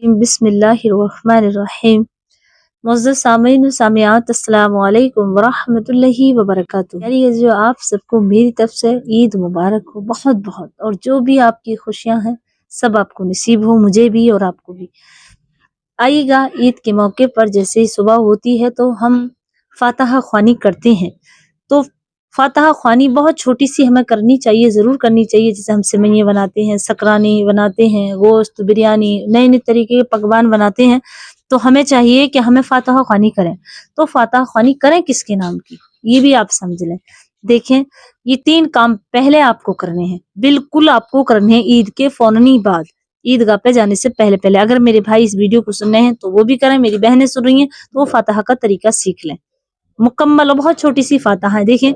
बिस्मिल्लाहिर्रहमानिर्रहीम। मुअज़्ज़ज़ सामीन व सामियात, अस्सलामु अलैकुम वरहमतुल्लाहि वबरकातुहू। यानी ये जो आप सबको मेरी तरफ से ईद मुबारक हो, बहुत बहुत, और जो भी आपकी खुशियां हैं सब आपको नसीब हो, मुझे भी और आपको भी। आइएगा, ईद के मौके पर जैसे ही सुबह होती है तो हम फातिहा ख्वानी करते हैं। तो फातिहा ख्वानी बहुत छोटी सी हमें करनी चाहिए, ज़रूर करनी चाहिए। जैसे हम सेवइयाँ बनाते हैं, शकरानी बनाते हैं, गोश्त, बिरयानी, नए नए तरीके के पकवान बनाते हैं, तो हमें चाहिए कि हमें फातिहा ख्वानी करें। तो फातिहा ख्वानी करें किसके नाम की, ये भी आप समझ लें। देखें, ये 3 काम पहले आपको करने हैं, बिल्कुल आपको करने हैं ईद के फौरन बाद, ईदगाह पे जाने से पहले पहले। अगर मेरे भाई इस वीडियो को सुन रहे हैं तो वो भी करें, मेरी बहनें सुन रही हैं तो वो फातिहा का तरीका सीख लें। मुकम्मल और बहुत छोटी सी फातिहा है। देखिए,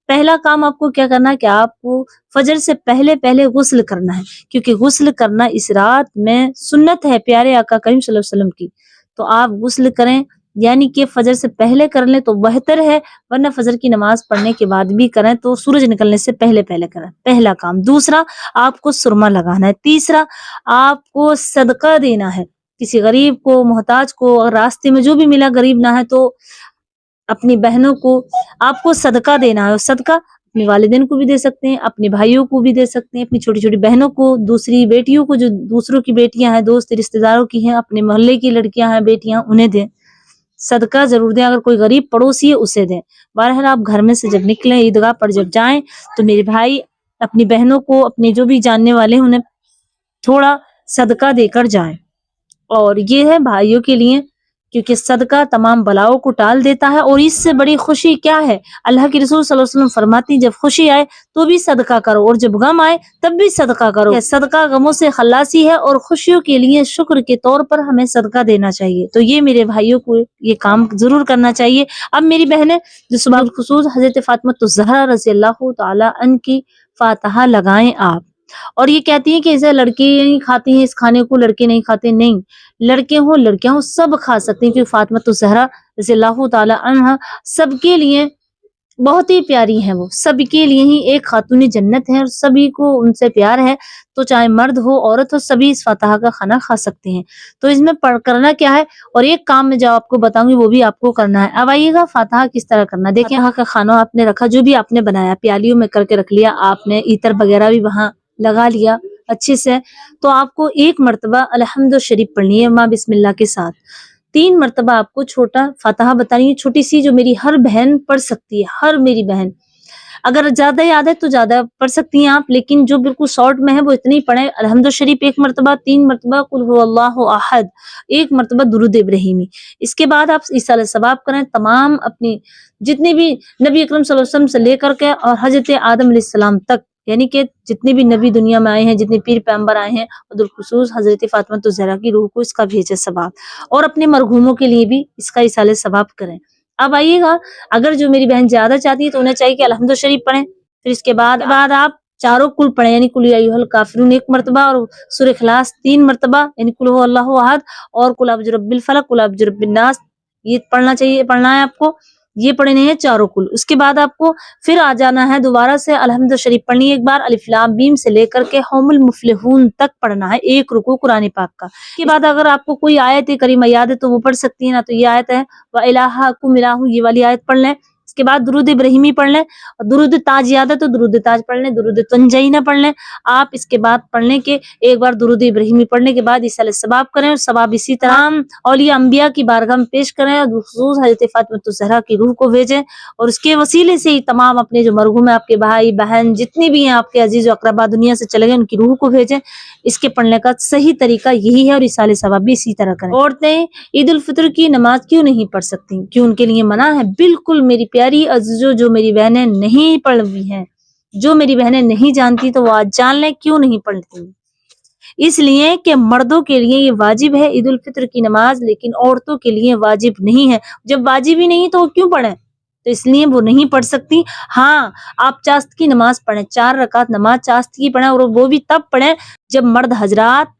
पहला काम आपको क्या करना है कि आपको फजर से पहले पहले गुस्ल करना है, क्योंकि गुस्ल करना इस रात में सुन्नत है प्यारे आका करीम सल्लल्लाहु अलैहि वसल्लम की। तो आप गुस्ल करें, यानी कि फजर से पहले कर लें तो बेहतर है, वरना फजर की नमाज पढ़ने के बाद भी करें तो सूरज निकलने से पहले पहले करें, पहला काम। दूसरा, आपको सुरमा लगाना है। तीसरा, आपको सदका देना है किसी गरीब को, मोहताज को। अगर रास्ते में जो भी मिला गरीब ना है तो अपनी बहनों को आपको सदका देना है। और सदका अपने वालिदैन को भी दे सकते हैं, अपने भाइयों को भी दे सकते हैं, अपनी छोटी छोटी बहनों को, दूसरी बेटियों को, जो दूसरों की बेटियां हैं, दोस्त रिश्तेदारों की हैं, अपने मोहल्ले की लड़कियां हैं, बेटियां, उन्हें दें। सदका जरूर दें। अगर कोई गरीब पड़ोसी है उसे दें। बहरहाल आप घर में से जब निकलें, ईदगाह पर जब जाएं, तो मेरे भाई अपनी बहनों को, अपने जो भी जानने वाले हैं, उन्हें थोड़ा सदका देकर जाएं। और ये है भाइयों के लिए, क्योंकि सदका तमाम बलाओं को टाल देता है। और इससे बड़ी खुशी क्या है, अल्लाह के रसूल सल्लल्लाहु अलैहि वसल्लम फरमाती, जब खुशी आए तो भी सदका करो, और जब गम आए तब भी सदका करो। सदका गमों से खलासी है, और खुशियों के लिए शुक्र के तौर पर हमें सदका देना चाहिए। तो ये मेरे भाइयों को ये काम जरूर करना चाहिए। अब मेरी बहनें जो सुबह खुसूस हजरत फातिमा ज़हरा रज़ी अल्लाह तआला अन्हा की फातिहा लगाएं आप। और ये कहती हैं कि ऐसे लड़की नहीं खाती हैं इस खाने को, लड़के नहीं खाते, नहीं, लड़के हों लड़कियां हों सब खा सकते हैं, क्योंकि फातिमा ज़हरा रज़ियल्लाहु ताला अन्हा सबके लिए बहुत ही प्यारी हैं। वो सबके लिए ही एक खातून जन्नत है, और सभी को उनसे प्यार है। तो चाहे मर्द हो औरत हो, सभी इस फातिहा का खाना खा सकते हैं। तो इसमें करना क्या है, और एक काम में जो आपको बताऊंगी वो भी आपको करना है। अब आइएगा फातिहा किस तरह करना। देखिए, फातिहा का खाना आपने रखा, जो भी आपने बनाया प्यालियों में करके रख लिया आपने, इतर वगैरह भी वहां लगा लिया अच्छे से। तो आपको एक मर्तबा अलहम्दु शरीफ पढ़नी है माँ बिस्मिल्लाह के साथ। 3 मर्तबा आपको छोटा फातिहा बतानी है, छोटी सी, जो मेरी हर बहन पढ़ सकती है, हर मेरी बहन। अगर ज्यादा याद है तो ज्यादा पढ़ सकती हैं आप, लेकिन जो बिल्कुल शॉर्ट में है वो इतनी पढ़े। अलहम्दु शरीफ 1 मर्तबा, 3 मर्तबा कुल हुवल्लाहु अहद, 1 मर्तबा दुरूद इब्राहिमी। इसके बाद आप इसाले सवाब करें तमाम अपनी जितनी भी नबी अकरम सल्लल्लाहु अलैहि वसल्लम से लेकर के और हजरत आदम अलैहिस्सलाम तक, यानी कि जितने भी नबी दुनिया में आए हैं, जितने पीर पैगंबर आए हैं, और खुसूस हजरत फातिमा ज़हरा की रूह को इसका भेजे सवाब। और अपने मरहूमों के लिए भी इसका इसाले सवाब करें। अब आइएगा, अगर जो मेरी बहन ज्यादा चाहती है तो उन्हें चाहिए कि अलहम्दु शरीफ पढ़ें। फिर इसके बाद आप चारों कुल पढ़ें, यानी कुल या अय्युहल काफिरून 1 मर्तबा, और सूरह इखलास 3 मर्तबा, यानी कुल हुवल्लाहु अहद, और कुल अऊज़ु बिरब्बिल फलक, कुल अऊज़ु बिरब्बिन नास, ये पढ़ना है आपको। ये पढ़ने हैं चारों कुल। उसके बाद आपको फिर आ जाना है, दोबारा से अलहम्दु शरीफ पढ़नी है एक बार, अलिफ लाम मीम से लेकर के हुमुल मुफ्लिहून तक पढ़ना है, एक रुकू कुरान पाक का। इसके बाद अगर आपको कोई आयत करीमा याद है तो वो पढ़ सकती है, ना तो ये आयत है व इलाहुकुम इलाहु, ये वाली आयत पढ़ लें। इसके बाद दुरूद इब्राहिमी पढ़ लें, और दुरूद ताज याद है तो दुरूद ताज पढ़ लें, दुरूद तंजईना पढ़ लें आप। इसके बाद पढ़ने के एक बार दुरूद इब्राहिमी पढ़ने के बाद इसाले सवाब करें, और सवाब इसी तरह औलिया अंबिया की बारगाह में पेश करें, और खुसूस हजरत फातिमा ज़हरा की रूह को भेजें। और उसके वसीले से ही तमाम अपने जो मरहूम है, आपके भाई बहन जितने भी हैं आपके अजीज व अकरबा दुनिया से चले गए, उनकी रूह को भेजें। इसके पढ़ने का सही तरीका यही है, और इसाले सवाब भी इसी तरह करें। औरतें ईद उल फितर की नमाज क्यों नहीं पढ़ सकती, क्यों उनके लिए मना है? बिल्कुल मेरी प्यारी अजीजों, जो मेरी बहनें नहीं पढ़ रही हैं, जो मेरी बहनें नहीं जानती, तो वो आज जान लें क्यों नहीं पढ़ती। इसलिए कि मर्दों के लिए ये वाजिब है ईद उल फितर की नमाज, लेकिन औरतों के लिए वाजिब नहीं है। जब वाजिब ही नहीं तो क्यों पढ़ें? तो इसलिए वो नहीं पढ़ सकती। हाँ, आप चास्त की नमाज पढ़ें, 4 रकात नमाज चास्त की पढ़ें, और वो भी तब पढ़ें जब मर्द हजरात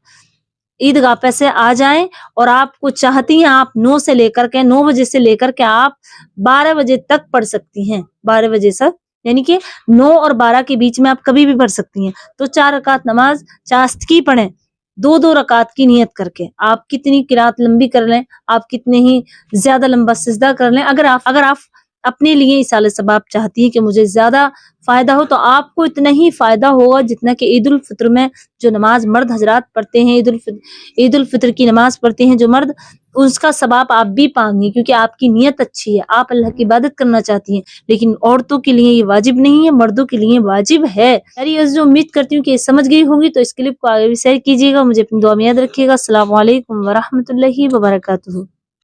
ईदगाह पे से आ जाएं, और आपको चाहती हैं आप 9 बजे से लेकर के आप 12 बजे तक पढ़ सकती हैं। 12 बजे से, यानी कि 9 और 12 के बीच में आप कभी भी पढ़ सकती हैं। तो 4 रकात नमाज चास्त की पढ़ें, दो रकात की नियत करके। आप कितनी किरात लंबी कर लें, आप कितने ही ज्यादा लंबा सिजदा कर लें, अगर आप अपने लिए इसाले सवाब चाहती हैं कि मुझे ज्यादा फायदा हो, तो आपको इतना ही फायदा होगा जितना कि ईद उल फित्र में जो नमाज मर्द हजरात पढ़ते हैं, ईद उल फित्र की नमाज पढ़ते हैं जो मर्द, उसका सवाब आप भी पाएंगे, क्योंकि आपकी नियत अच्छी है, आप अल्लाह की इबादत करना चाहती हैं। लेकिन औरतों के लिए ये वाजिब नहीं है, मर्दों के लिए वाजिब है। यारी जो उम्मीद करती हूँ कि समझ गई होंगी, तो इस क्लिप को आगे भी शेयर कीजिएगा, मुझे अपनी दुआ में याद रखिएगा। अस्सलाम वालेकुम व रहमतुल्लाहि व बरकातुहू।